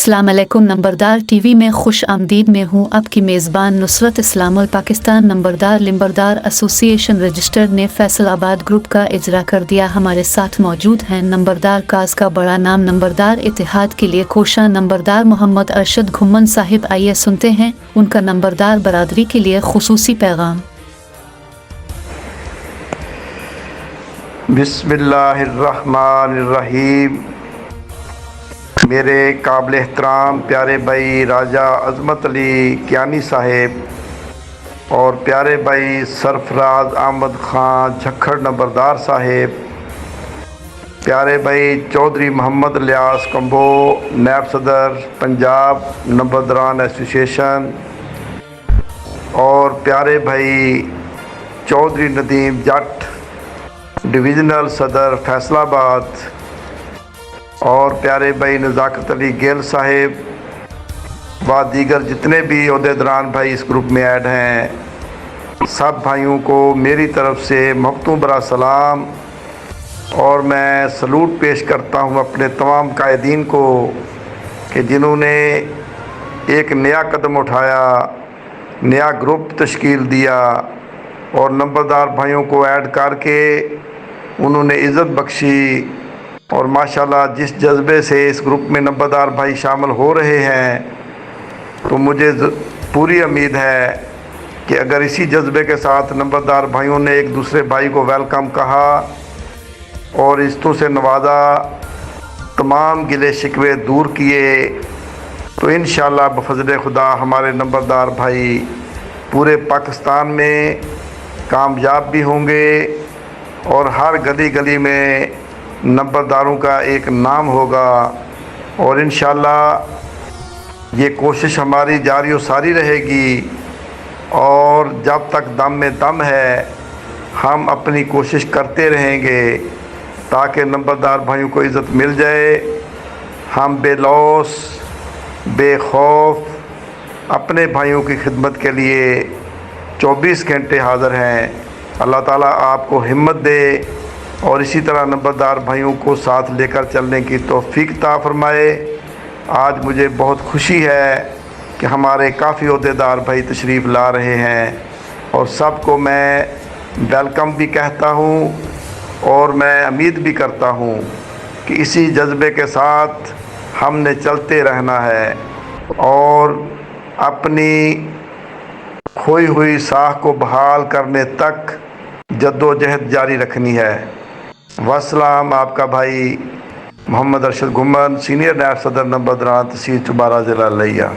अस्सलाम वालेकुम। नंबरदार टीवी में खुश आमदीद में हूँ आपकी मेज़बान नुसरत इस्लामुल पाकिस्तान। नंबरदार लिम्बरदार एसोसिएशन रजिस्टर्ड ने फैसलाबाद ग्रुप का इजरा कर दिया। हमारे साथ मौजूद हैं नंबरदार काज का बड़ा नाम, नंबरदार इतिहाद के लिए कोशा, नंबरदार मोहम्मद अरशद घुम्मन साहिब। आइए सुनते हैं उनका नंबरदार बरादरी के लिए खुसूसी पैगाम। बिस्मिल्लाहिर्रहमानिर्रहीम। मेरे काबिल एहतराम प्यारे भाई राजा अजमत अली कियानी साहेब और प्यारे भाई सरफराज अहमद ख़ान झक्खड़ नंबरदार साहेब, प्यारे भाई चौधरी मोहम्मद इलियास कंबो नायब सदर पंजाब नंबरदारान एसोसिएशन और प्यारे भाई चौधरी नदीम जट डिवीज़नल सदर फैसलाबाद और प्यारे भाई नज़ाकत अली गिल साहिब व दीगर जितने भी ओहदेदारान भाई इस ग्रुप में ऐड हैं, सब भाइयों को मेरी तरफ़ से मोहब्बतों भरा सलाम। और मैं सलूट पेश करता हूँ अपने तमाम कायदीन को कि जिन्होंने एक नया कदम उठाया, नया ग्रुप तश्कील दिया और नंबरदार भाइयों को ऐड करके उन्होंने इज़्ज़त बख्शी। और माशाल्लाह जिस जज्बे से इस ग्रुप में नंबरदार भाई शामिल हो रहे हैं, तो मुझे पूरी उम्मीद है कि अगर इसी जज्बे के साथ नंबरदार भाइयों ने एक दूसरे भाई को वेलकम कहा और इज़्ज़तों से नवाजा, तमाम गिले शिकवे दूर किए, तो इंशाअल्लाह बफज़ल खुदा हमारे नंबरदार भाई पूरे पाकिस्तान में कामयाब भी होंगे और हर गली गली में नंबरदारों का एक नाम होगा। और इंशाअल्लाह ये कोशिश हमारी जारी व सारी रहेगी और जब तक दम में दम है हम अपनी कोशिश करते रहेंगे ताकि नंबरदार भाइयों को इज़्ज़त मिल जाए। हम बेलौस बेखौफ अपने भाइयों की खिदमत के लिए 24 घंटे हाज़िर हैं। अल्लाह ताला आपको हिम्मत दे और इसी तरह नंबरदार भाइयों को साथ लेकर चलने की तौफीक अता फरमाए। आज मुझे बहुत खुशी है कि हमारे काफ़ी ओहदेदार भाई तशरीफ़ ला रहे हैं और सबको मैं वेलकम भी कहता हूँ और मैं उम्मीद भी करता हूँ कि इसी जज्बे के साथ हमने चलते रहना है और अपनी खोई हुई साख को बहाल करने तक जद्दोजहद जारी रखनी है। वस्सलाम। आपका भाई मोहम्मद अरशद घुम्मन, सीनियर नायब सदर नंबरदारान तहसील चुबारा ज़िला लिया।